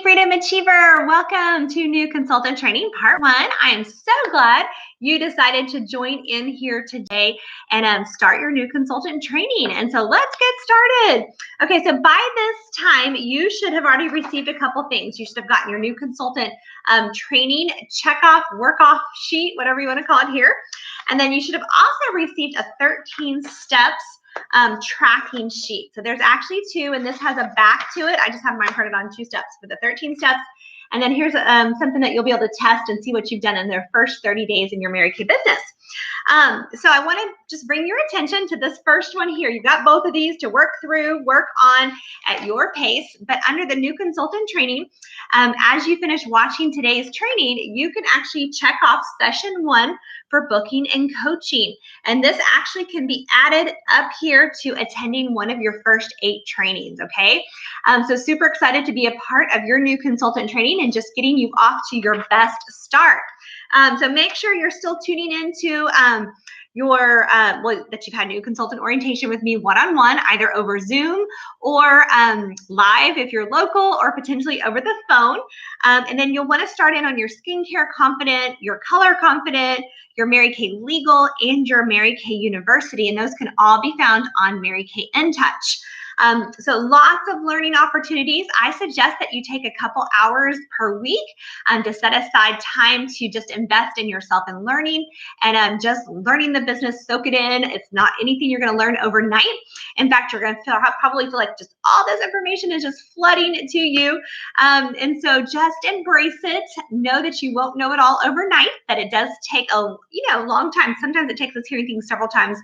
Freedom Achiever. Welcome to New Consultant Training Part 1. I am so glad you decided to join in here today and start your new consultant training. And so let's get started. Okay, so by this time, you should have already received a couple things. You should have gotten your new consultant training check-off, work-off sheet, whatever you want to call it here. And then you should have also received a 13 steps tracking sheet. So there's actually two, and this has a back to it. I just have mine printed on 2 steps for the 13 steps. And then here's something that you'll be able to test and see what you've done in their first 30 days in your Mary Kay business. So I want to just bring your attention to this first one here. You've got both of these to work through, work on at your pace. But under the new consultant training, as you finish watching today's training, you can actually check off session 1 for booking and coaching. And this actually can be added up here to attending one of your first 8 trainings, okay? So super excited to be a part of your new consultant training and just getting you off to your best start. So make sure you're still tuning into that you've had new consultant orientation with me one-on-one, either over Zoom or live if you're local, or potentially over the phone. And then you'll want to start in on your skincare confident, your color confident, your Mary Kay legal, and your Mary Kay University. And those can all be found on Mary Kay InTouch. So lots of learning opportunities. I suggest that you take a couple hours per week to set aside time to just invest in yourself and learning and just learning the business, soak it in. It's not anything you're going to learn overnight. In fact, you're going to probably feel like just all this information is just flooding to you. And so just embrace it. Know that you won't know it all overnight, that it does take a long time. Sometimes it takes us hearing things several times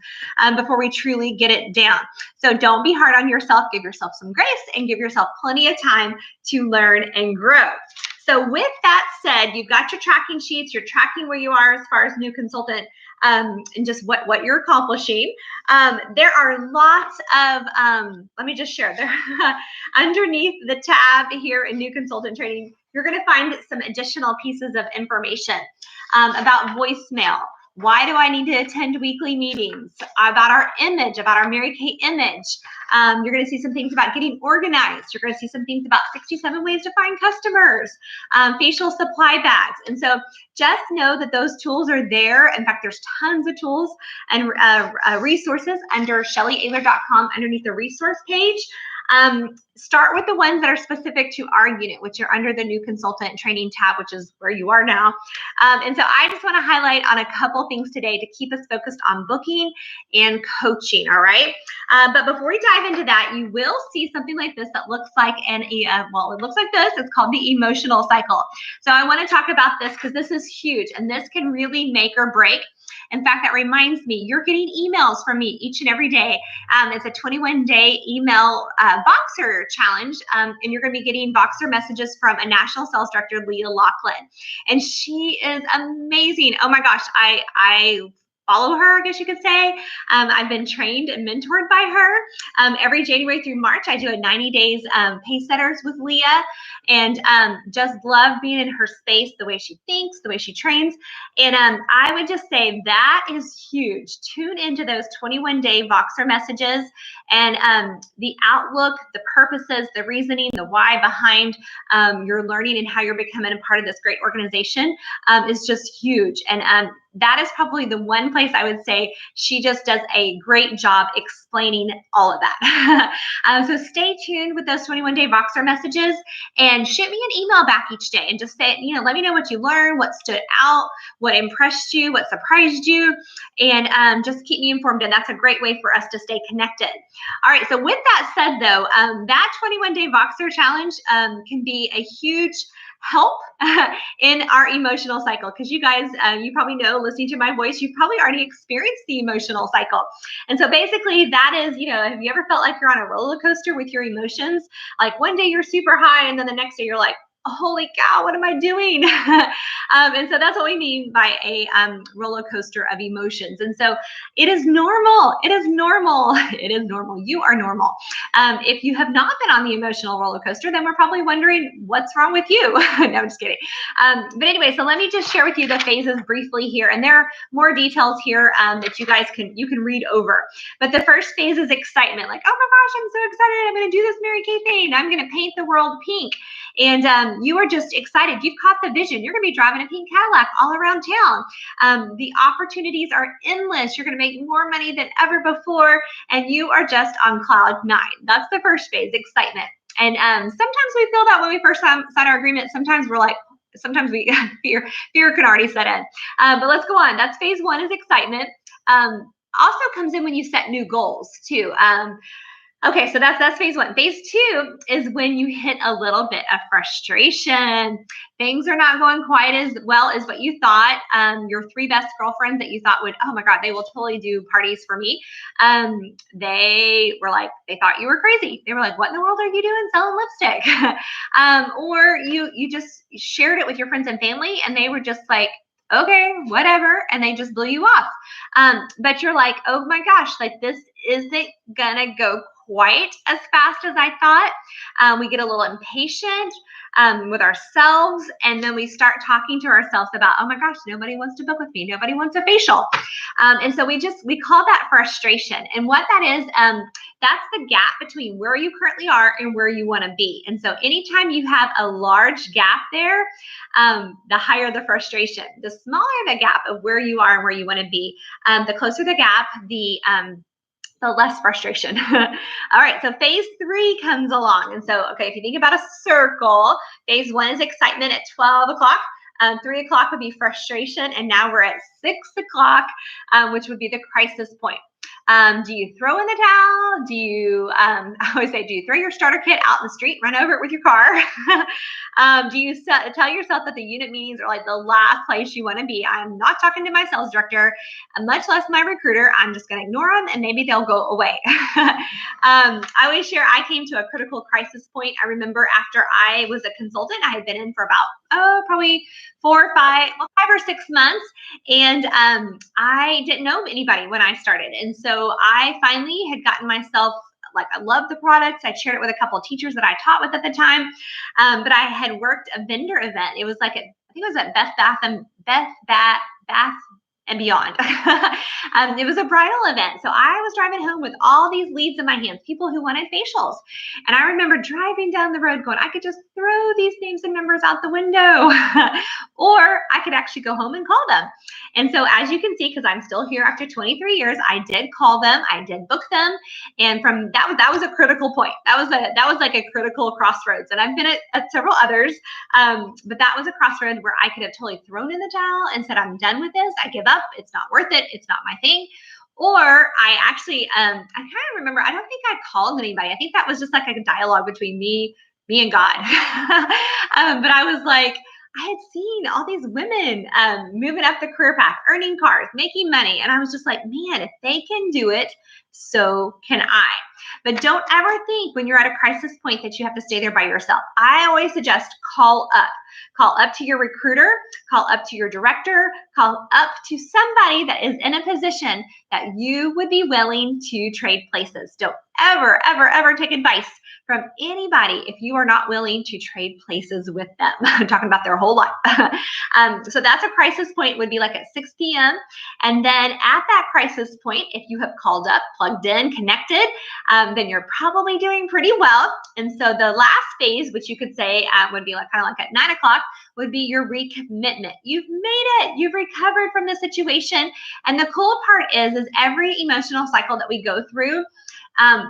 before we truly get it down. So don't be hard on yourself. Give yourself some grace and give yourself plenty of time to learn and grow. So with that said, you've got your tracking sheets, you're tracking where you are as far as new consultant and just what you're accomplishing. There are lots of, let me just share there, underneath the tab here in new consultant training, you're going to find some additional pieces of information about voicemail. Why do I need to attend weekly meetings? About our image, about our Mary Kay image. You're going to see some things about getting organized. You're going to see some things about 67 ways to find customers, facial supply bags. And so just know that those tools are there. In fact, there's tons of tools and resources under ShellyAyler.com underneath the resource page. Start with the ones that are specific to our unit, which are under the new consultant training tab, which is where you are now. And so I just want to highlight on a couple things today to keep us focused on booking and coaching, all right? But before we dive into that, you will see something like this that looks like it looks like this. It's called the emotional cycle. So I want to talk about this because this is huge and this can really make or break. In fact, that reminds me, you're getting emails from me each and every day. It's a 21-day email Voxer challenge, and you're going to be getting Voxer messages from a national sales director, Leah Loughlin. And she is amazing. Oh my gosh, I follow her, I guess you could say. I've been trained and mentored by her. Every January through March, I do a 90 days pace setters with Leah, and just love being in her space, the way she thinks, the way she trains. And I would just say that is huge. Tune into those 21-day Voxer messages and the outlook, the purposes, the reasoning, the why behind your learning and how you're becoming a part of this great organization is just huge. And that is probably the one place I would say she just does a great job explaining all of that. So stay tuned with those 21-day Voxer messages and shoot me an email back each day and just say, let me know what you learned, what stood out, what impressed you, what surprised you, and just keep me informed. And that's a great way for us to stay connected. All right, so with that said though, that 21-day Voxer challenge can be a huge help in our emotional cycle, because you guys, you probably know, listening to my voice, you've probably already experienced the emotional cycle. And so basically that is, have you ever felt like you're on a roller coaster with your emotions? Like one day you're super high and then the next day you're like, holy cow, what am I doing? And so that's what we mean by a roller coaster of emotions. And so it is normal. It is normal. It is normal. You are normal. If you have not been on the emotional roller coaster, then we're probably wondering what's wrong with you. No, I'm just kidding. But anyway, so let me just share with you the phases briefly here. And there are more details here that you guys can read over. But the first phase is excitement. Like, oh my gosh, I'm so excited. I'm going to do this Mary Kay thing. I'm going to paint the world pink. and you are just excited. You've caught the vision. You're going to be driving a pink Cadillac all around town. The opportunities are endless. You're going to make more money than ever before, and you are just on cloud 9. That's the first phase, excitement. And sometimes we feel that when we first sign our agreement. Sometimes we're like, sometimes we fear can already set in. But let's go on. That's phase 1 is excitement. Also comes in when you set new goals too. Okay, so that's phase 1. Phase 2 is when you hit a little bit of frustration. Things are not going quite as well as what you thought. Your 3 best girlfriends that you thought would, oh my God, they will totally do parties for me. They were like, they thought you were crazy. They were like, what in the world are you doing selling lipstick? Or you just shared it with your friends and family, and they were just like, okay, whatever, and they just blew you off. But you're like, oh my gosh, like this isn't gonna go quite as fast as I thought. We get a little impatient with ourselves, and then we start talking to ourselves about, oh my gosh, nobody wants to book with me, nobody wants a facial. And so we call that frustration. And what that is, that's the gap between where you currently are and where you want to be. And so anytime you have a large gap there, the higher the frustration. The smaller the gap of where you are and where you want to be, the closer the gap, the less frustration. All right, so phase 3 comes along. And so, okay, if you think about a circle, phase 1 is excitement at 12 o'clock. 3 o'clock would be frustration. And now we're at 6 o'clock, which would be the crisis point. Do you throw in the towel? Do you, I always say, do you throw your starter kit out in the street, run over it with your car? Do you tell yourself that the unit meetings are like the last place you want to be? I'm not talking to my sales director, much less my recruiter. I'm just going to ignore them, and maybe they'll go away. I always share I came to a critical crisis point. I remember after I was a consultant, I had been in for about, probably 5 or 6 months. And I didn't know anybody when I started. And so I finally had gotten myself, like, I love the products. I shared it with a couple of teachers that I taught with at the time. But I had worked a vendor event. It was like, I think it was at Beth Bath and Beyond. It was a bridal event. So I was driving home with all these leads in my hands, people who wanted facials. And I remember driving down the road going, I could just throw these names and numbers out the window, or I could actually go home and call them. And so as you can see, because I'm still here after 23 years, I did call them, I did book them. And from that was a critical point. That was like a critical crossroads. And I've been at several others, but that was a crossroad where I could have totally thrown in the towel and said, I'm done with this. I give up. It's not worth it. It's not my thing. Or I actually, I kind of remember, I don't think I called anybody. I think that was just like a dialogue between me and God. But I was like, I had seen all these women moving up the career path, earning cars, making money. And I was just like, man, if they can do it, so can I. But don't ever think when you're at a crisis point that you have to stay there by yourself. I always suggest call up. Call up to your recruiter, call up to your director, call up to somebody that is in a position that you would be willing to trade places. Don't ever, ever, ever take advice from anybody if you are not willing to trade places with them. I'm talking about their whole life. So that's a crisis point, would be like at 6 p.m. And then at that crisis point, if you have called up, plugged in, connected, then you're probably doing pretty well. And so the last phase, which you could say would be like kind of like at 9 o'clock, would be your recommitment. You've made it. You've recovered from the situation. And the cool part is every emotional cycle that we go through,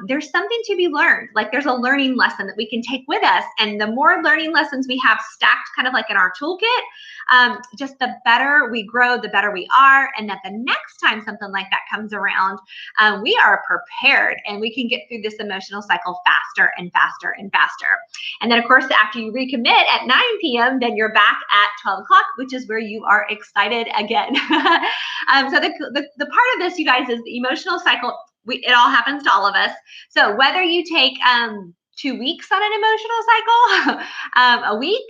there's something to be learned. Like there's a learning lesson that we can take with us. And the more learning lessons we have stacked kind of like in our toolkit, just the better we grow, the better we are. And that the next time something like that comes around, we are prepared and we can get through this emotional cycle faster and faster and faster. And then of course, after you recommit at 9 p.m., then you're back at 12 o'clock, which is where you are excited again. So the part of this, you guys, is the emotional cycle. It all happens to all of us. So whether you take 2 weeks on an emotional cycle, a week,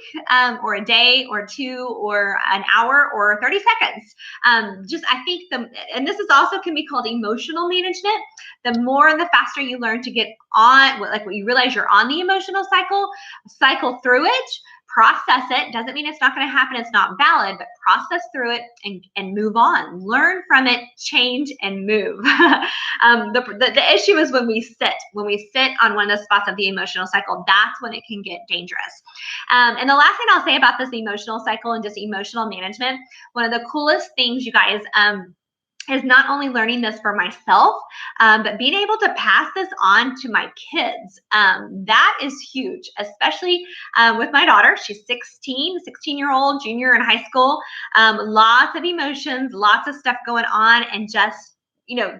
or a day or 2 or an hour or 30 seconds, I think and this is also can be called emotional management. The more and the faster you learn to get on, like when you realize you're on the emotional cycle through it, process it. Doesn't mean it's not going to happen. It's not valid, but process through it and move on. Learn from it, change, and move. The issue is when we sit on one of the spots of the emotional cycle, that's when it can get dangerous. And the last thing I'll say about this emotional cycle and just emotional management, one of the coolest things, you guys, is not only learning this for myself, but being able to pass this on to my kids. That is huge, especially with my daughter. She's 16-year-old, junior in high school. Lots of emotions, lots of stuff going on, and just,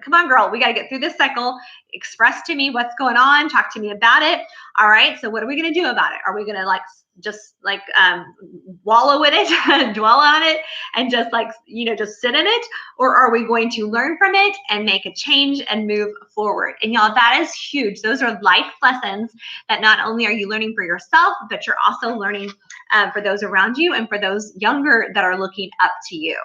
come on, girl, we got to get through this cycle. Express to me what's going on. Talk to me about it. All right, so what are we going to do about it? Are we going to just wallow in it, dwell on it, and just just sit in it? Or are we going to learn from it and make a change and move forward? And y'all, that is huge. Those are life lessons that not only are you learning for yourself, but you're also learning for those around you and for those younger that are looking up to you.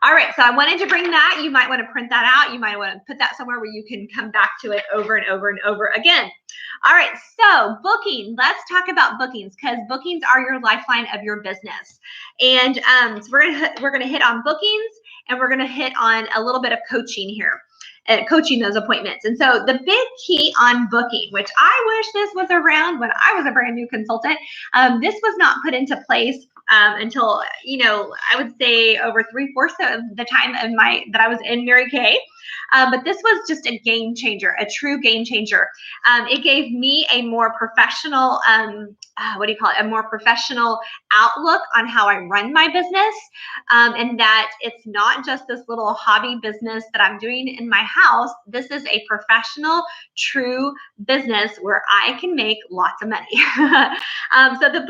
All right, so I wanted to bring that. You might want to print that out. You might want to put that somewhere where you can come back to it over and over and over again. All right, so booking. Let's talk about bookings, because bookings are your lifeline of your business. And so we're gonna hit on bookings, and we're gonna hit on a little bit of coaching here. Coaching those appointments. And so the big key on booking, which I wish this was around when I was a brand new consultant, this was not put into place until, I would say over 3/4 of the time that I was in Mary Kay. But this was just a game changer, a true game changer. It gave me a more professional, a more professional outlook on how I run my business, and that it's not just this little hobby business that I'm doing in my house. This is a professional, true business where I can make lots of money. So the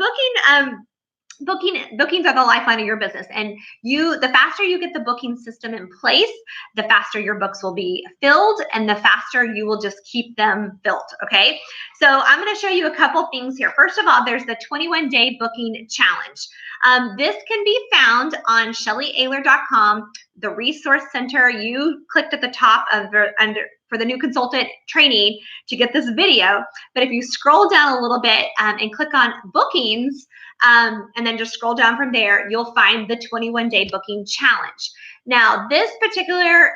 bookings are the lifeline of your business, and the faster you get the booking system in place, the faster your books will be filled, and the faster you will just keep them filled. Okay, so I'm going to show you a couple things here. First of all, there's the 21-day booking challenge. This can be found on ShellyAhler.com, the resource center. You clicked at the top for the new consultant training to get this video, but if you scroll down a little bit and click on bookings, and then just scroll down from there, you'll find the 21-day booking challenge. Now, this particular,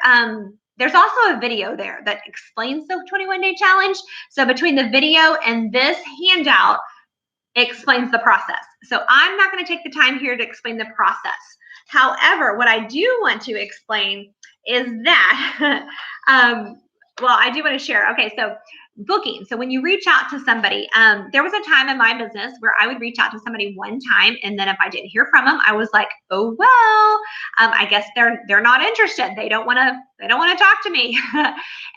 there's also a video there that explains the 21-day challenge. So between the video and this handout, it explains the process. So I'm not going to take the time here to explain the process. However, what I do want to explain is that, well, I do want to share. Okay, so booking. So when you reach out to somebody, there was a time in my business where I would reach out to somebody one time, and then if I didn't hear from them, I was like, oh well, I guess they're not interested. They don't want to talk to me.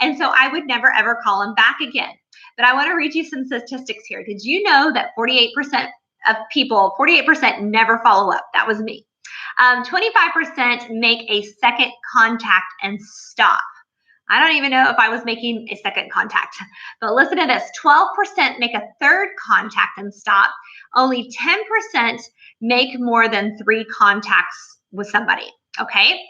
And so I would never ever call them back again. But I want to read you some statistics here. Did you know that 48% of people, 48% never follow up? That was me. 25% make a second contact and stop. I don't even know if I was making a second contact, but listen to this. 12% make a third contact and stop. Only 10% make more than 3 contacts with somebody, okay?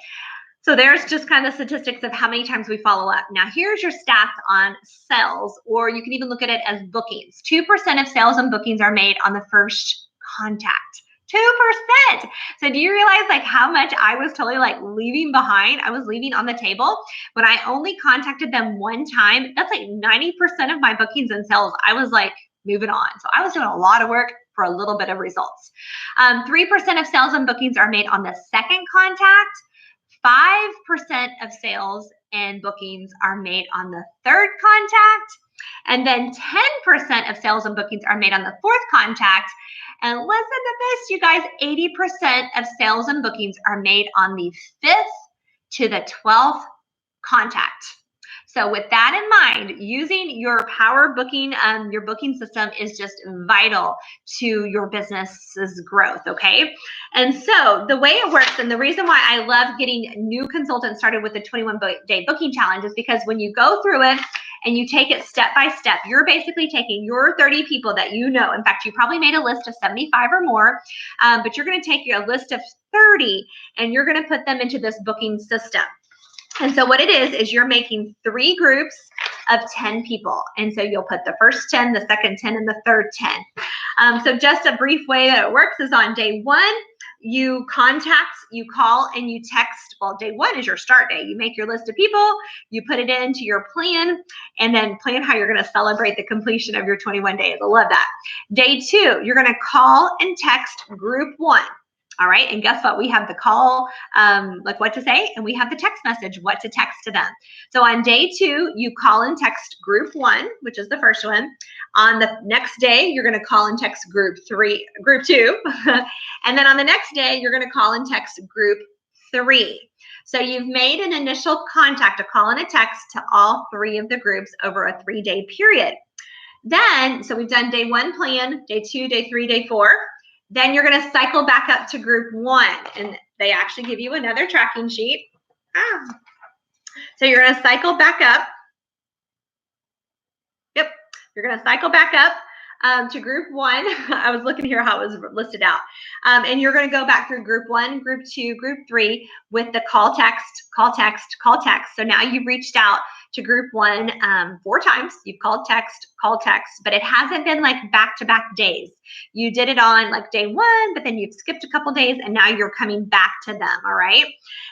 So there's just kind of statistics of how many times we follow up. Now here's your stats on sales, or you can even look at it as bookings. 2% of sales and bookings are made on the first contact. 2%. So do you realize how much I was totally leaving behind? I was leaving on the table when I only contacted them one time. That's 90% of my bookings and sales. I was moving on. So I was doing a lot of work for a little bit of results. 3% of sales and bookings are made on the second contact. 5% of sales and bookings are made on the third contact. And then 10% of sales and bookings are made on the fourth contact. And listen to this, you guys, 80% of sales and bookings are made on the 5th to the 12th contact. So with that in mind, using your power booking, your booking system is just vital to your business's growth, okay? And so the way it works, and the reason why I love getting new consultants started with the 21-day booking challenge is because when you go through it and you take it step by step, you're basically taking your 30 people that you know. In fact, you probably made a list of 75 or more, but you're gonna take your list of 30 and you're gonna put them into this booking system. And so what it is you're making 3 groups of 10 people. And so you'll put the first 10, the second 10, and the third 10. So just a brief way that it works is on day 1, you contact, you call, and you text. Well, day 1 is your start day. You make your list of people, you put it into your plan, and then plan how you're going to celebrate the completion of your 21 days. I love that. Day 2, you're going to call and text group 1. All right, and guess what? We have the call, like what to say, and we have the text message, what to text to them. So on day 2, you call and text group 1, which is the first one. On the next day, you're going to call and text group 2. And then on the next day, you're going to call and text group 3. So you've made an initial contact, a call and a text to all 3 of the groups over a 3-day period. Then, so we've done day 1 plan, day 2, day 3, day 4. Then you're going to cycle back up to group 1, and they actually give you another tracking sheet. So you're going to cycle back up. Yep, you're going to cycle back up to group 1. I was looking here how it was listed out. And you're going to go back through group 1, group 2, group 3 with the call, text, call, text, call, text. So now you've reached out to group 1 4 times. You've called text, but it hasn't been like back-to-back days. You did it on like day 1, but then you've skipped a couple days, and now you're coming back to them, all right?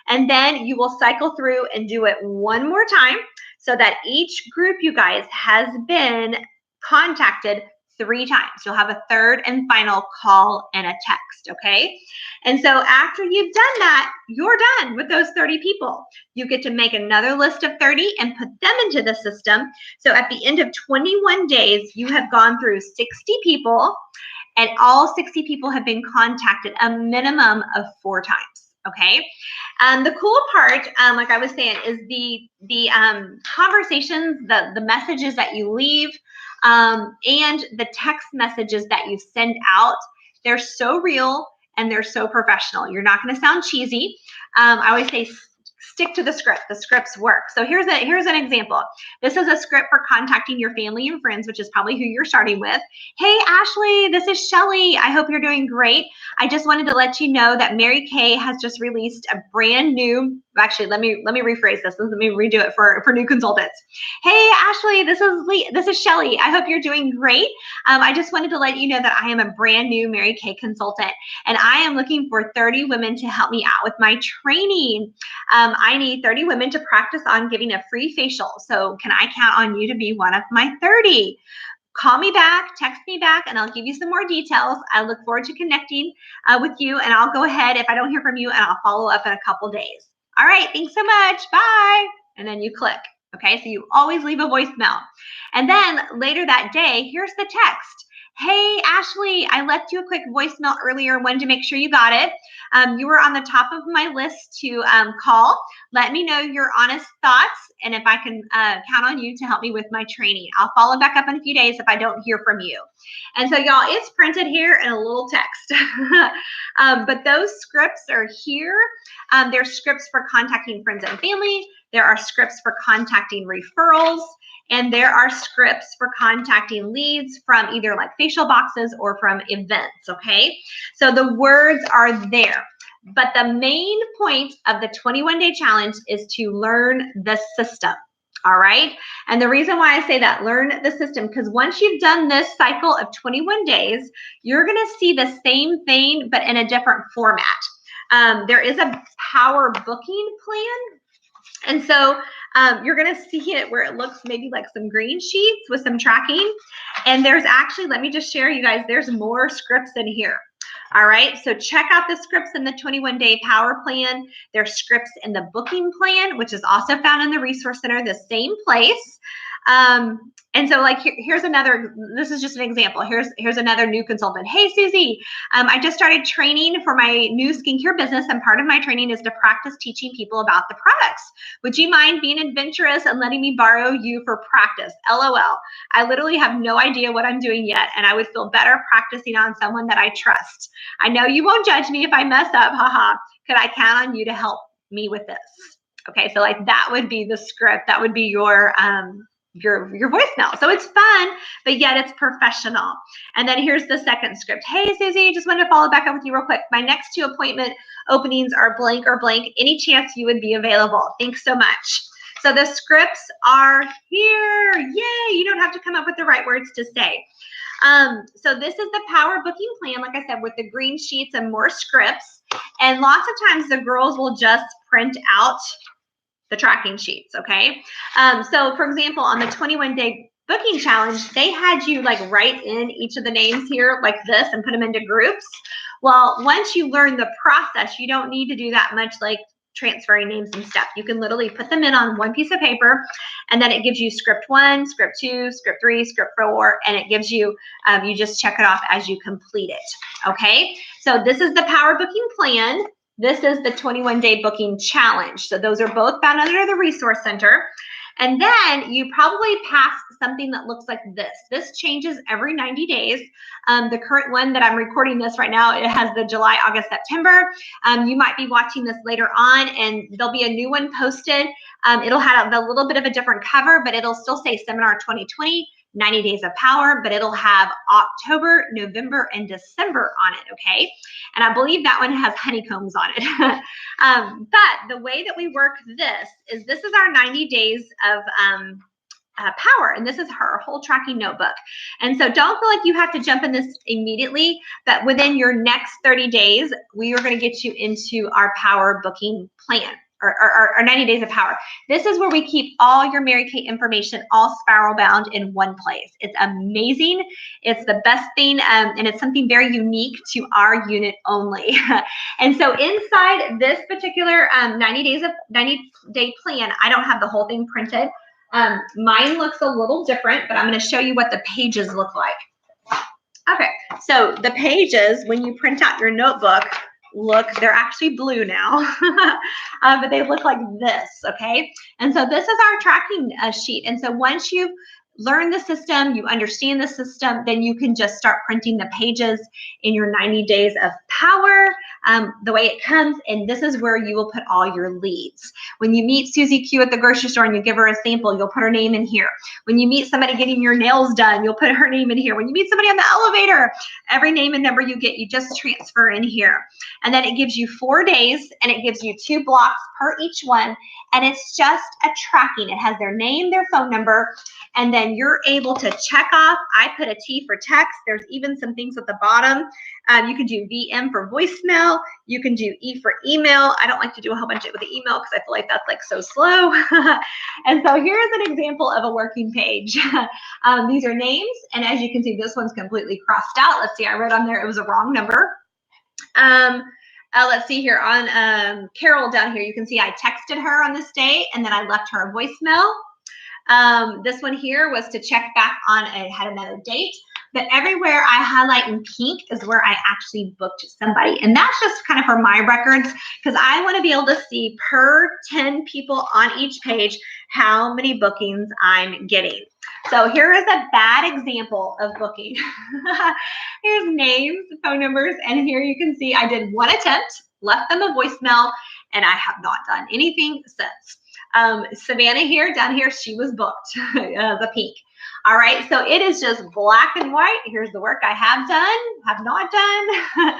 And then you will cycle through and do it one more time so that each group, you guys, has been contacted 3 times. You'll have a third and final call and a text, okay? And so after you've done that, you're done with those 30 people. You get to make another list of 30 and put them into the system. So at the end of 21 days, you have gone through 60 people, and all 60 people have been contacted a minimum of 4 times. Okay. The cool part, like I was saying, is the conversations, the messages that you leave, and the text messages that you send out. They're so real and they're so professional. You're not going to sound cheesy. I always say stick to the script. The scripts work. So here's an example. This is a script for contacting your family and friends, which is probably who you're starting with. Hey, Ashley, this is Shelly. I hope you're doing great. I just wanted to let you know that Mary Kay has just released a brand new, actually, let me rephrase this. Let me redo it for new consultants. Hey, Ashley, this is Shelly. I hope you're doing great. I just wanted to let you know that I am a brand new Mary Kay consultant, and I am looking for 30 women to help me out with my training. I need 30 women to practice on giving a free facial. So can I count on you to be one of my 30? Call me back, text me back, and I'll give you some more details. I look forward to connecting with you, and I'll go ahead if I don't hear from you, and I'll follow up in a couple days. All right, thanks so much. Bye. And then you click. Okay, so you always leave a voicemail. And then later that day, here's the text. Hey, Ashley, I left you a quick voicemail earlier. Wanted to make sure you got it. You were on the top of my list to call. Let me know your honest thoughts, and if I can count on you to help me with my training. I'll follow back up in a few days if I don't hear from you. And so, y'all, it's printed here in a little text. But those scripts are here. There's scripts for contacting friends and family. There are scripts for contacting referrals. And there are scripts for contacting leads from either like facial boxes or from events, okay? So the words are there. But the main point of the 21-day challenge is to learn the system, all right? And the reason why I say that, learn the system, because once you've done this cycle of 21 days, you're gonna see the same thing, but in a different format. There is a power booking plan. And so you're going to see it where it looks maybe like some green sheets with some tracking. And there's actually, let me just share you guys, there's more scripts in here. All right, so check out the scripts in the 21-day power plan. There's scripts in the booking plan, which is also found in the resource center, the same place. And so like here's another, this is just an example. Here's another new consultant. Hey, Susie, I just started training for my new skincare business, and part of my training is to practice teaching people about the products. Would you mind being adventurous and letting me borrow you for practice? LOL. I literally have no idea what I'm doing yet, and I would feel better practicing on someone that I trust. I know you won't judge me if I mess up, haha. Could I count on you to help me with this? Okay, so like that would be the script. That would be your voicemail. So it's fun, but yet it's professional. And then here's the second script. Hey, Susie, just wanted to follow back up with you real quick. My next 2 appointment openings are blank or blank. Any chance you would be available? Thanks so much. So the scripts are here. Yay, you don't have to come up with the right words to say. So this is the Power Booking Plan, like I said, with the green sheets and more scripts. And lots of times the girls will just print out the tracking sheets, okay? So for example, on the 21-day booking challenge, they had you like write in each of the names here like this and put them into groups. Well, once you learn the process, you don't need to do that much like transferring names and stuff. You can literally put them in on one piece of paper, and then it gives you script 1, script 2, script 3, script 4, and it gives you, you just check it off as you complete it, okay? So this is the Power Booking Plan. This is the 21-day booking challenge. So those are both found under the Resource Center. And then you probably pass something that looks like this. This changes every 90 days. The current one that I'm recording this right now, it has the July, August, September. You might be watching this later on and there'll be a new one posted. It'll have a little bit of a different cover, but it'll still say Seminar 2020. 90 Days of Power, but it'll have October, November, and December on it, okay? And I believe that one has honeycombs on it. But the way that we work this is our 90 days of power, and this is her whole tracking notebook. And so don't feel like you have to jump in this immediately, but within your next 30 days, we are going to get you into our Power Booking Plan. Or 90 Days of Power. This is where we keep all your Mary Kate information all spiral bound in one place. It's amazing. It's the best thing, and it's something very unique to our unit only. And so inside this particular 90-day plan, I don't have the whole thing printed. Mine looks a little different, but I'm going to show you what the pages look like. Okay, so the pages, when you print out your notebook, they're actually blue now, but they look like this, okay? And so this is our tracking sheet. And so once you've learned the system, you understand the system, then you can just start printing the pages in your 90 Days of Power, the way it comes, and this is where you will put all your leads. When you meet Susie Q at the grocery store and you give her a sample, you'll put her name in here. When you meet somebody getting your nails done, you'll put her name in here. When you meet somebody on the elevator, every name and number you get, you just transfer in here. And then it gives you 4 days, and it gives you 2 blocks per each one, and it's just a tracking. It has their name, their phone number, and then you're able to check off. I put a T for text. There's even some things at the bottom. You can do VM for voicemail. You can do E for email. I don't like to do a whole bunch with the email because I feel like that's like so slow. And so here's an example of a working page. These are names, and as you can see, this one's completely crossed out. Let's see, I wrote on there it was a wrong number. Let's see here on Carol down here, you can see I texted her on this day, and then I left her a voicemail. This one here was to check back on, I had another date, but everywhere I highlight in pink is where I actually booked somebody. And that's just kind of for my records, because I want to be able to see per 10 people on each page how many bookings I'm getting. So here is a bad example of booking. Here's names, phone numbers, and here you can see I did 1 attempt, left them a voicemail, and I have not done anything since. Savannah here, down here, she was booked, the pink. All right, so it is just black and white. Here's the work I have done, have not done.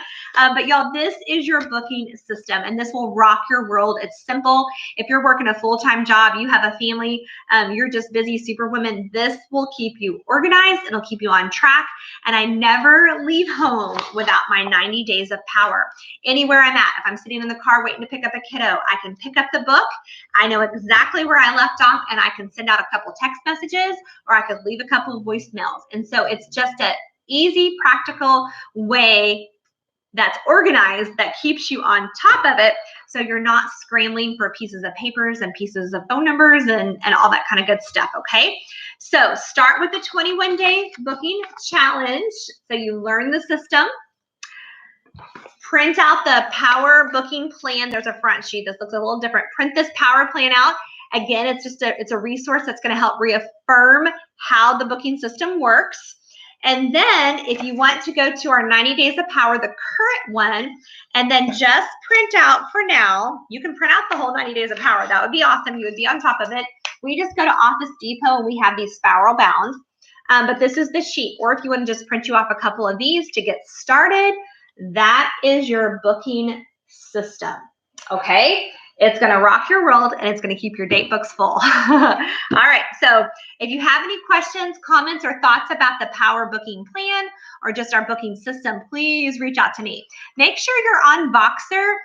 But y'all, this is your booking system, and this will rock your world. It's simple. If you're working a full-time job, you have a family, you're just busy superwoman, this will keep you organized. It'll keep you on track. And I never leave home without my 90 Days of Power. Anywhere I'm at, if I'm sitting in the car waiting to pick up a kiddo, I can pick up the book. I know exactly where I left off, and I can send out a couple text messages, or I could leave a couple of voicemails. And so it's just an easy, practical way that's organized that keeps you on top of it, so you're not scrambling for pieces of papers and pieces of phone numbers and all that kind of good stuff, okay? So start with the 21-day booking challenge. So you learn the system. Print out the Power Booking Plan. There's a front sheet. This looks a little different. Print this Power Plan out. Again, it's a resource that's going to help reaffirm how the booking system works. And then if you want to go to our 90 Days of Power, the current one, and then just print out for now, you can print out the whole 90 Days of Power. That would be awesome. You would be on top of it. We just go to Office Depot and we have these spiral bound. But this is the sheet. Or if you want to just print you off a couple of these to get started, that is your booking system. Okay? It's going to rock your world and it's going to keep your date books full. All right. So if you have any questions, comments, or thoughts about the Power Booking Plan or just our booking system, please reach out to me. Make sure you're on Voxer.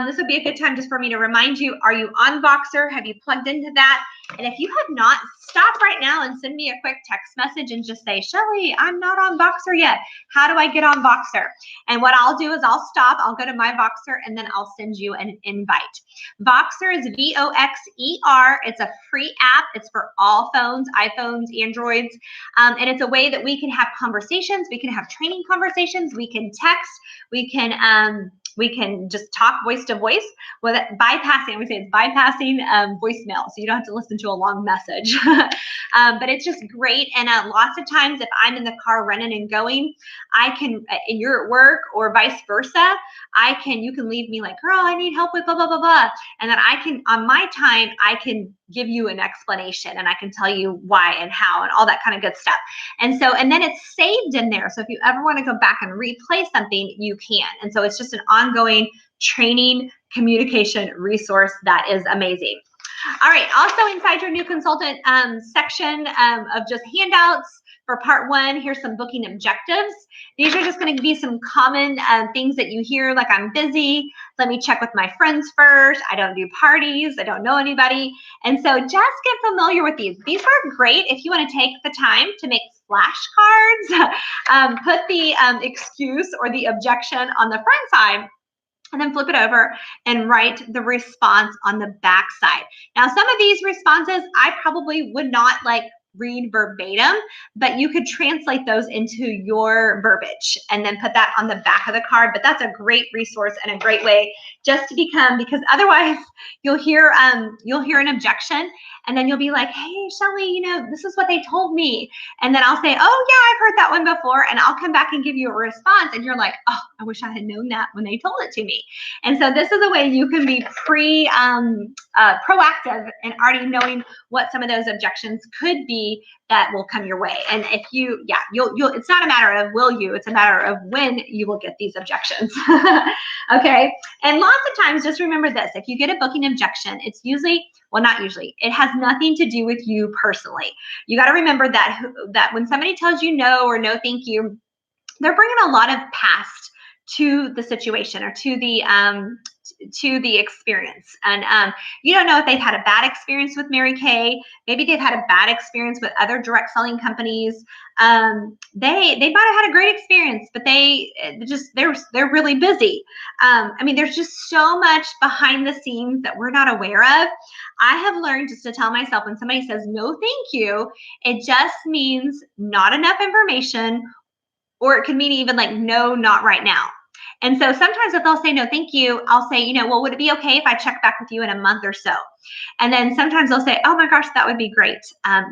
This would be a good time just for me to remind you, are you on Voxer? Have you plugged into that? And if you have not, stop right now and send me a quick text message and just say, Shelly, I'm not on Voxer yet. How do I get on Voxer? And what I'll do is I'll stop, I'll go to my Voxer, and then I'll send you an invite. Voxer is Voxer. It's a free app. It's for all phones, iPhones, Androids. And it's a way that we can have conversations. We can have training conversations. We can text. We can just talk voice to voice with bypassing, I would say it's bypassing voicemail. So you don't have to listen to a long message. But it's just great. And lots of times if I'm in the car running and going, I can, and you're at work or vice versa, you can leave me like, girl, I need help with blah, blah, blah, blah. And then I can, on my time, I can give you an explanation and I can tell you why and how and all that kind of good stuff. And then it's saved in there. So if you ever want to go back and replay something, you can. And so it's just an ongoing training communication resource that is amazing. All right. Also inside your new consultant section of just handouts for part 1, here's some booking objectives. These are just going to be some common things that you hear, like I'm busy. Let me check with my friends first. I don't do parties. I don't know anybody. And so just get familiar with these. These are great if you want to take the time to make flashcards, put the excuse or the objection on the front side, and then flip it over and write the response on the back side. Now, some of these responses I probably would not like read verbatim, but you could translate those into your verbiage and then put that on the back of the card. But that's a great resource and a great way just to become, because otherwise you'll hear an objection and then you'll be like, hey, Shelly, this is what they told me. And then I'll say, oh yeah, I've heard that one before. And I'll come back and give you a response. And you're like, oh, I wish I had known that when they told it to me. And so this is a way you can be proactive and already knowing what some of those objections could be that will come your way. And if you'll, it's not a matter of will you, it's a matter of when you will get these objections. Okay. And lots of times, just remember this, if you get a booking objection, it's usually, well, not usually, it has nothing to do with you personally. You got to remember that when somebody tells you no or no, thank you, they're bringing a lot of past to the situation or to the experience. And you don't know if they've had a bad experience with Mary Kay. Maybe they've had a bad experience with other direct selling companies. They might have had a great experience, but they're really busy. There's just so much behind the scenes that we're not aware of. I have learned just to tell myself when somebody says no, thank you, it just means not enough information, or it could mean even like, no, not right now. And so sometimes if they'll say, no, thank you, I'll say, well, would it be okay if I check back with you in a month or so? And then sometimes they'll say, oh my gosh, that would be great.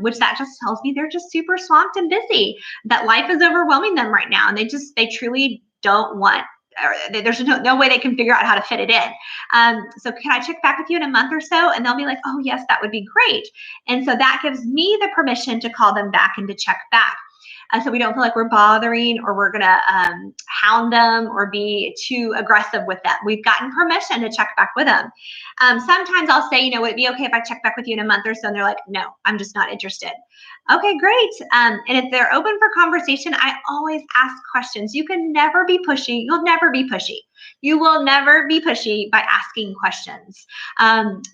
Which that just tells me they're just super swamped and busy, that life is overwhelming them right now. And they truly don't want, or there's no way they can figure out how to fit it in. So can I check back with you in a month or so? And they'll be like, oh yes, that would be great. And so that gives me the permission to call them back and to check back. So we don't feel like we're bothering or we're going to hound them or be too aggressive with them. We've gotten permission to check back with them. Sometimes I'll say, would it be okay if I check back with you in a month or so? And they're like, no, I'm just not interested. Okay, great. And if they're open for conversation, I always ask questions. You can never be pushy. You'll never be pushy. You will never be pushy by asking questions.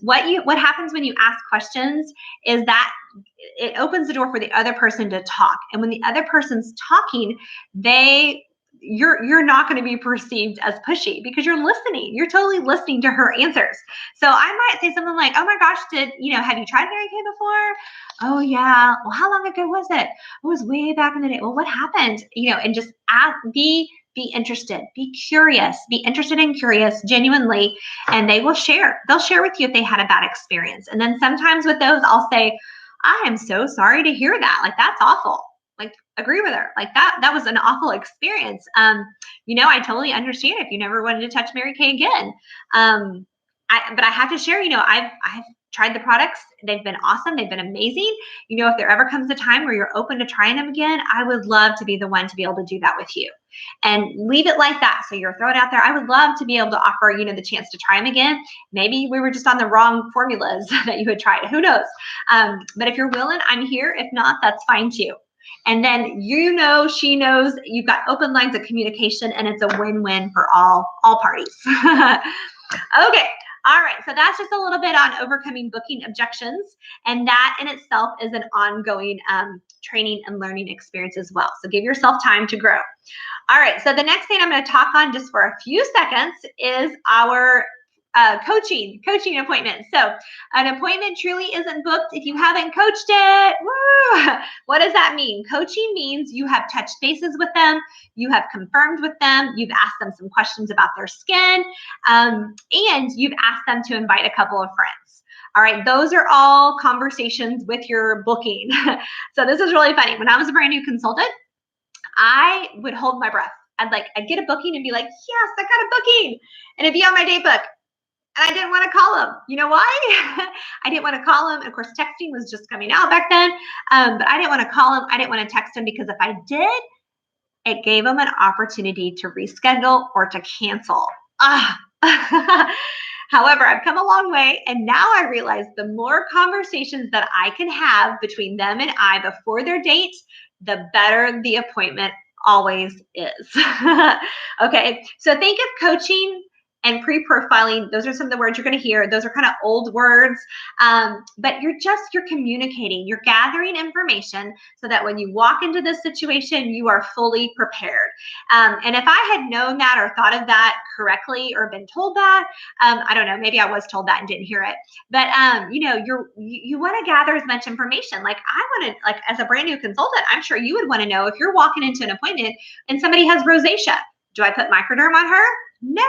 What happens when you ask questions is that it opens the door for the other person to talk. And when the other person's talking, you're not going to be perceived as pushy because you're listening. You're totally listening to her answers. So I might say something like, oh my gosh, have you tried Mary Kay before? Oh yeah. Well, how long ago was it? It was way back in the day. Well, what happened? And just be interested, be curious, be interested and curious genuinely, and they will share. They'll share with you if they had a bad experience. And then sometimes with those, I'll say, I am so sorry to hear that. Like, that's awful. Like, agree with her. Like that was an awful experience. I totally understand if you never wanted to touch Mary Kay again. But I have to share, I've tried the products. They've been awesome. They've been amazing. If there ever comes a time where you're open to trying them again, I would love to be the one to be able to do that with you. And leave it like that. So you're throwing out there. I would love to be able to offer, the chance to try them again. Maybe we were just on the wrong formulas that you had tried. Who knows? But if you're willing, I'm here. If not, that's fine too. And then she knows, you've got open lines of communication, and it's a win-win for all parties. Okay. All right, so that's just a little bit on overcoming booking objections, and that in itself is an ongoing training and learning experience as well. So give yourself time to grow. All right, so the next thing I'm going to talk on just for a few seconds is our coaching appointment. So an appointment truly isn't booked if you haven't coached it. Woo! What does that mean? Coaching means you have touched bases with them, you have confirmed with them, you've asked them some questions about their skin, and you've asked them to invite a couple of friends. All right, those are all conversations with your booking. So this is really funny. When I was a brand new consultant, I would hold my breath. I'd get a booking and be like, yes, I got a booking. And it'd be on my date book. And I didn't want to call him. You know why? I didn't want to call him. Of course, texting was just coming out back then. But I didn't want to call him. I didn't want to text him, because if I did, it gave him an opportunity to reschedule or to cancel. However, I've come a long way, and now I realize the more conversations that I can have between them and I before their date, the better the appointment always is. Okay, so think of coaching and pre-profiling. Those are some of the words you're going to hear. Those are kind of old words, but you're communicating. You're gathering information so that when you walk into this situation, you are fully prepared. And if I had known that or thought of that correctly or been told that, I don't know, maybe I was told that and didn't hear it. But you want to gather as much information. As a brand new consultant, I'm sure you would want to know if you're walking into an appointment and somebody has rosacea. Do I put microderm on her? No.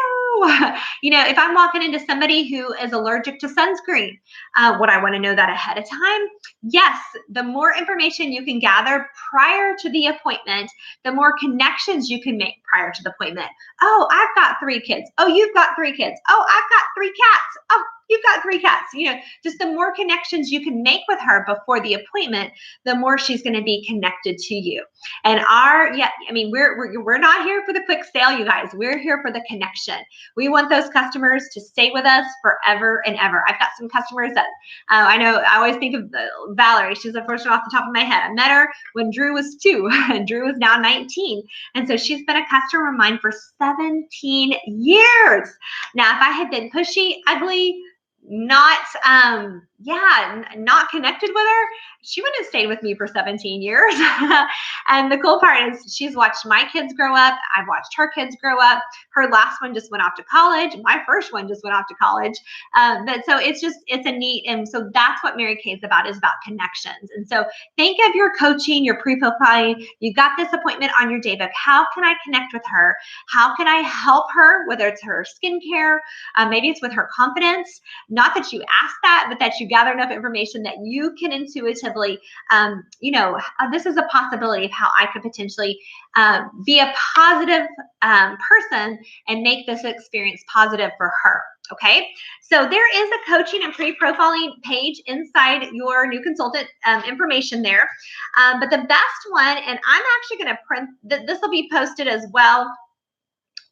If I'm walking into somebody who is allergic to sunscreen, would I want to know that ahead of time? Yes. The more information you can gather prior to the appointment, the more connections you can make prior to the appointment. Oh, I've got 3 kids. Oh, you've got 3 kids. Oh, I've got 3 cats. Oh, you've got 3 cats. Just the more connections you can make with her before the appointment, the more she's going to be connected to you. And we're not here for the quick sale, you guys. We're here for the connection. We want those customers to stay with us forever and ever. I've got some customers that I know. I always think of Valerie. She's the first one off the top of my head. I met her when Drew was 2, and Drew is now 19. And so she's been a customer of mine for 17 years. Now, if I had been pushy, ugly, not connected with her, she wouldn't have stayed with me for 17 years. And the cool part is she's watched my kids grow up. I've watched her kids grow up. Her last one just went off to college. My first one just went off to college. But so it's a neat, and so that's what Mary Kay is about connections. And so think of your coaching, your pre-profiling. You got this appointment on your day book. How can I connect with her? How can I help her, whether it's her skincare, maybe it's with her confidence. Not that you ask that, but that you gather enough information that you can intuitively, this is a possibility of how I could potentially be a positive person and make this experience positive for her. Okay, so there is a coaching and pre-profiling page inside your new consultant information there. But the best one, and I'm actually going to print, this will be posted as well.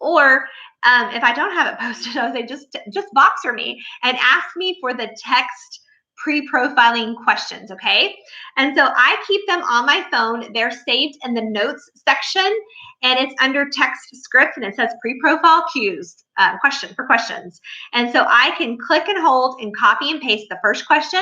Or if I don't have it posted, I'll say just Voxer me and ask me for the text pre-profiling questions, okay? And so I keep them on my phone. They're saved in the notes section, and it's under text script, and it says pre-profile cues, questions. And so I can click and hold and copy and paste the first question.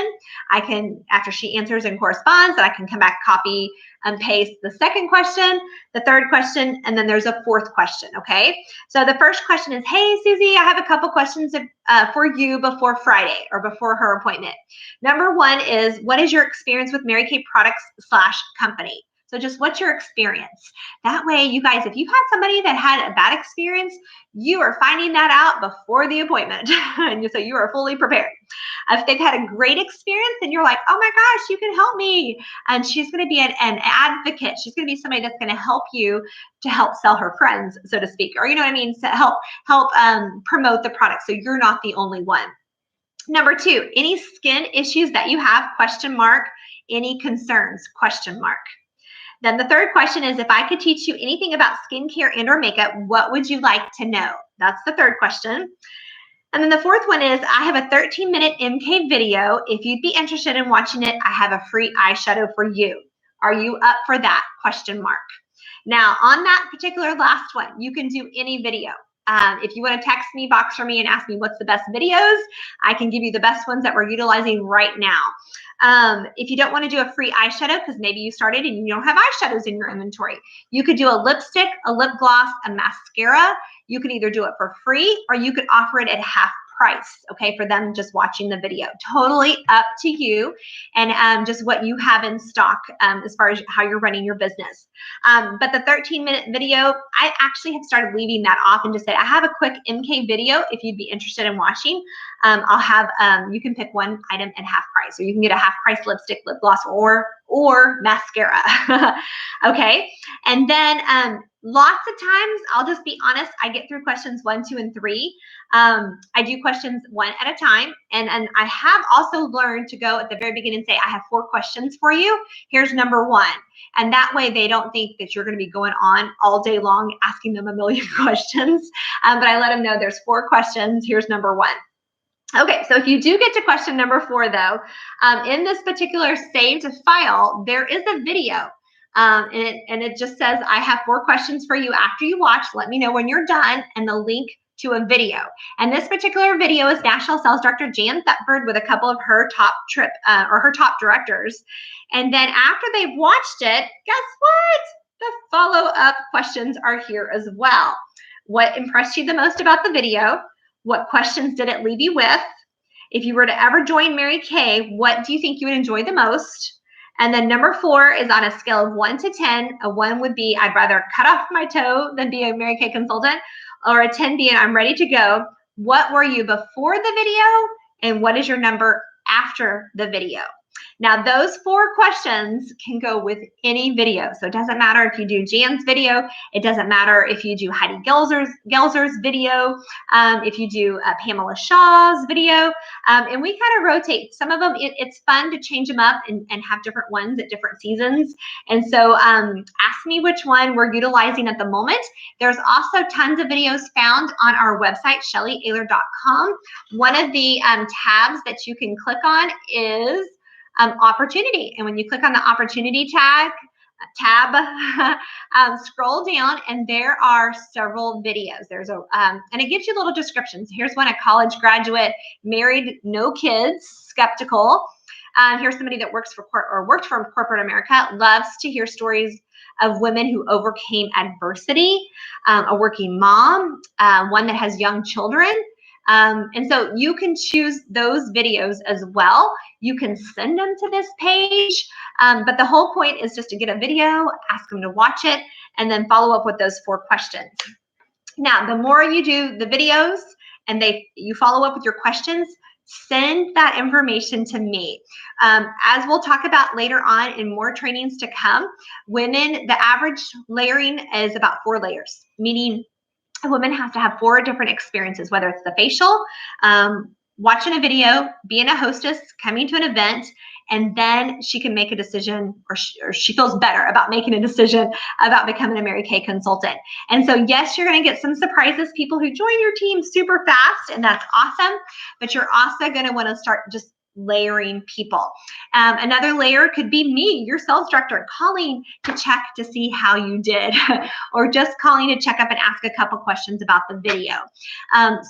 I can, after she answers and corresponds, that I can come back, copy and paste the second question, the third question, and then there's a fourth question, okay? So the first question is, hey, Susie, I have a couple questions for you before Friday or before her appointment. Number 1 is, what is your experience with Mary Kay products / company? So just what's your experience? That way, you guys, if you've had somebody that had a bad experience, you are finding that out before the appointment. And so you are fully prepared. If they've had a great experience, then you're like, oh my gosh, you can help me. And she's going to be an advocate. She's going to be somebody that's going to help you to help sell her friends, so to speak. Or, you know what I mean? To help promote the product. So you're not the only one. Number 2, any skin issues that you have, question mark. Any concerns, question mark. Then the third question is, if I could teach you anything about skincare and or makeup, what would you like to know? That's the third question. And then the fourth one is, I have a 13-minute MK video. If you'd be interested in watching it, I have a free eyeshadow for you. Are you up for that? Question mark. Now, on that particular last one, you can do any video. If you want to text me, Voxer me, and ask me what's the best videos, I can give you the best ones that we're utilizing right now. If you don't want to do a free eyeshadow, because maybe you started and you don't have eyeshadows in your inventory, you could do a lipstick, a lip gloss, a mascara. You could either do it for free or you could offer it at half price, okay, for them just watching the video. Totally up to you and just what you have in stock as far as how you're running your business. But the 13-minute video, I actually have started leaving that off and just said, I have a quick MK video if you'd be interested in watching. I'll have, you can pick one item at half price, or you can get a half price lipstick, lip gloss, or mascara. Okay, and then lots of times, I'll just be honest, I get through questions 1, 2, and 3. I do questions one at a time, and I have also learned to go at the very beginning and say, I have 4 questions for you. Here's number 1. And that way they don't think that you're going to be going on all day long asking them a million questions. But I let them know there's 4 questions. Here's number 1. Okay, so if you do get to question number 4, though, in this particular saved file, there is a video. And it just says, I have 4 questions for you after you watch. Let me know when you're done, and the link to a video. And this particular video is National Sales Director Jan Thetford with a couple of her top top directors. And then after they've watched it, guess what? The follow-up questions are here as well. What impressed you the most about the video? What questions did it leave you with? If you were to ever join Mary Kay, what do you think you would enjoy the most? And then number 4 is on a scale of 1 to 10. A 1 would be, I'd rather cut off my toe than be a Mary Kay consultant, or a 10 being, I'm ready to go. What were you before the video? And what is your number after the video? Now, those 4 questions can go with any video. So it doesn't matter if you do Jan's video. It doesn't matter if you do Heidi Gelzer's video, if you do Pamela Shaw's video. And we kind of rotate. Some of them, it's fun to change them up and have different ones at different seasons. And so ask me which one we're utilizing at the moment. There's also tons of videos found on our website, ShellyAhler.com. One of the tabs that you can click on is opportunity. And when you click on the opportunity tab, scroll down, and there are several videos. There's a, and it gives you little descriptions. Here's one, a college graduate, married, no kids, skeptical. Here's somebody that worked for corporate America, loves to hear stories of women who overcame adversity, a working mom, one that has young children. And so you can choose those videos as well. You can send them to this page, but the whole point is just to get a video, ask them to watch it, and then follow up with those 4 questions. Now, the more you do the videos and you follow up with your questions, send that information to me. As we'll talk about later on in more trainings to come, women, the average layering is about 4 layers, meaning a woman has to have 4 different experiences, whether it's the facial, watching a video, being a hostess, coming to an event, and then she can make a decision, or she feels better about making a decision about becoming a Mary Kay consultant. And so, yes, you're going to get some surprises, people who join your team super fast, and that's awesome, but you're also going to want to start just layering people. Another layer could be me, your sales director, calling to check to see how you did, or just calling to check up and ask a couple questions about the video.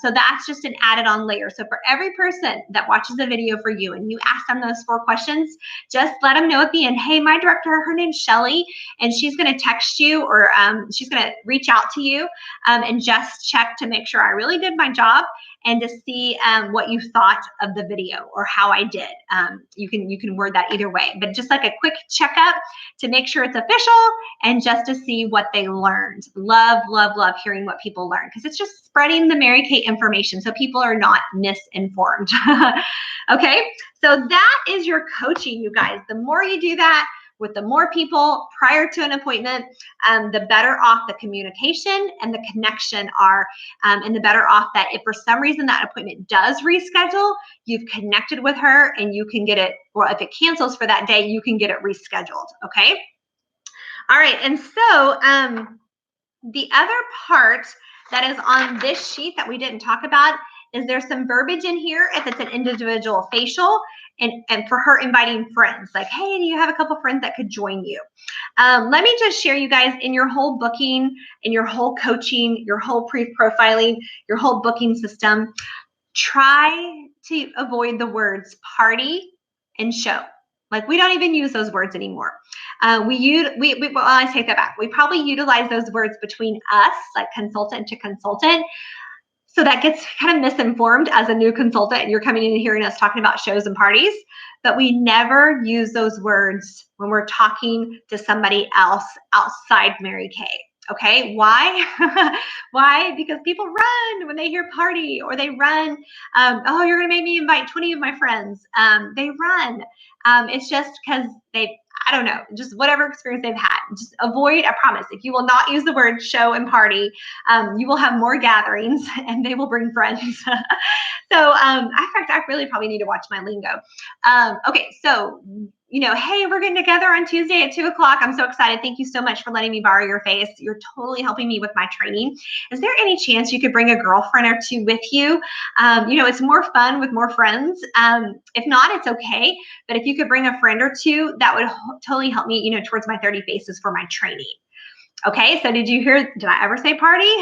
So that's just an added on layer. So for every person that watches a video for you and you ask them those 4 questions, just let them know at the end, hey, my director, her name's Shelly, and she's going to text you, or she's going to reach out to you and just check to make sure I really did my job, and to see what you thought of the video or how I did. You can word that either way, but just like a quick checkup to make sure it's official and just to see what they learned. Love, love, love hearing what people learn, because it's just spreading the Mary Kay information so people are not misinformed. Okay, so that is your coaching, you guys. The more you do that, with the more people prior to an appointment, the better off the communication and the connection are, and the better off that if for some reason that appointment does reschedule, you've connected with her and you can get it, or if it cancels for that day, you can get it rescheduled, okay? All right, and so the other part that is on this sheet that we didn't talk about is there's some verbiage in here if it's an individual facial and for her inviting friends, like, hey, do you have a couple friends that could join you? Let me just share, you guys, in your whole booking, in your whole coaching, your whole pre-profiling, your whole booking system, try to avoid the words party and show. Like, we don't even use those words anymore. Well, I take that back. We probably utilize those words between us, like consultant to consultant. So that gets kind of misinformed as a new consultant and you're coming in and hearing us talking about shows and parties, but we never use those words when we're talking to somebody else outside Mary Kay. Okay, why? Why? Because people run when they hear party, or they run, oh, you're gonna make me invite 20 of my friends. They run. It's just because I don't know, just whatever experience they've had. Just avoid, I promise. If you will not use the word show and party, you will have more gatherings and they will bring friends. So in fact, I really probably need to watch my lingo. Okay, so, you know, hey, we're getting together on Tuesday at 2 o'clock. I'm so excited. Thank you so much for letting me borrow your face. You're totally helping me with my training. Is there any chance you could bring a girlfriend or two with you? You know, it's more fun with more friends. If not, it's okay. But if you could bring a friend or two, that would totally help me, you know, towards my 30 faces for my training. Okay, so did you hear, did I ever say party?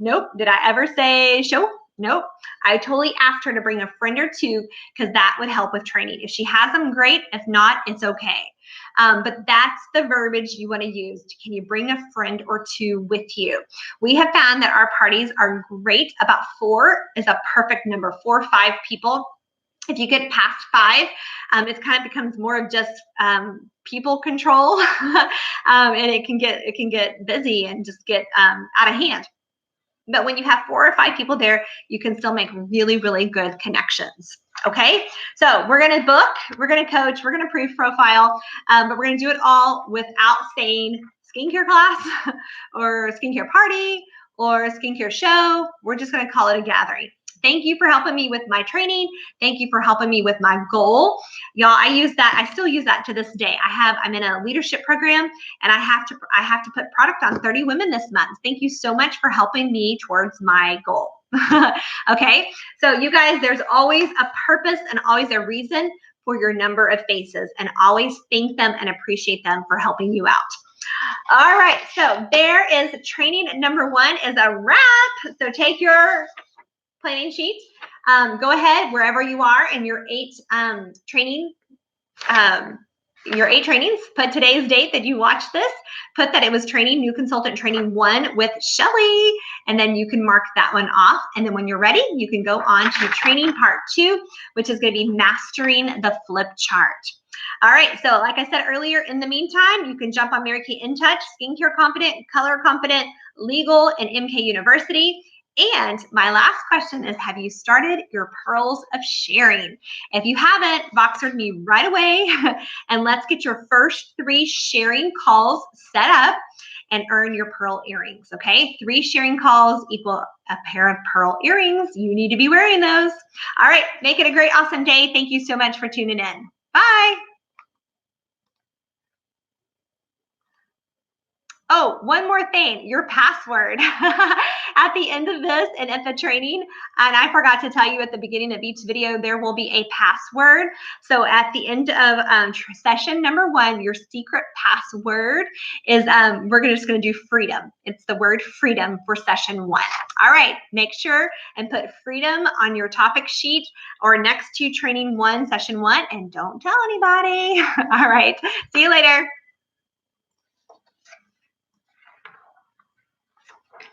Nope. Did I ever say show? Nope. I totally asked her to bring a friend or two because that would help with training. If she has them, great. If not, it's okay. But that's the verbiage you want to use. Can you bring a friend or two with you? We have found that our parties are great. About 4 is a perfect number, 4 or 5 people. If you get past 5, it kind of becomes more of just people control, and it can get busy and just get out of hand. But when you have 4 or 5 people there, you can still make really, really good connections. Okay, so we're going to book, we're going to coach, we're going to pre-profile, but we're going to do it all without saying skincare class or skincare party or skincare show. We're just going to call it a gathering. Thank you for helping me with my training. Thank you for helping me with my goal. Y'all, I still use that to this day. I'm in a leadership program and I have to put product on 30 women this month. Thank you so much for helping me towards my goal. Okay, so you guys, there's always a purpose and always a reason for your number of faces, and always thank them and appreciate them for helping you out. All right, so there is training number 1 is a wrap. So take your planning sheet. Go ahead wherever you are in your 8 trainings. Put today's date that you watched this. Put that it was training, new consultant training 1 with Shelly, and then you can mark that one off. And then when you're ready, you can go on to training part 2, which is going to be mastering the flip chart. All right, so like I said earlier, in the meantime, you can jump on Mary Kay InTouch, Skincare Confident, Color Confident, Legal, and MK University. And my last question is, have you started your pearls of sharing? If you haven't, Voxer me right away and let's get your first 3 sharing calls set up and earn your pearl earrings, okay? 3 sharing calls equal a pair of pearl earrings. You need to be wearing those. All right, make it a great, awesome day. Thank you so much for tuning in. Bye. Oh, one more thing, your password. At the end of this and at the training, and I forgot to tell you at the beginning of each video, there will be a password. So at the end of session number 1, your secret password is, we're just gonna do freedom. It's the word freedom for session 1. All right, make sure and put freedom on your topic sheet or next to training 1, session 1, and don't tell anybody. All right, see you later.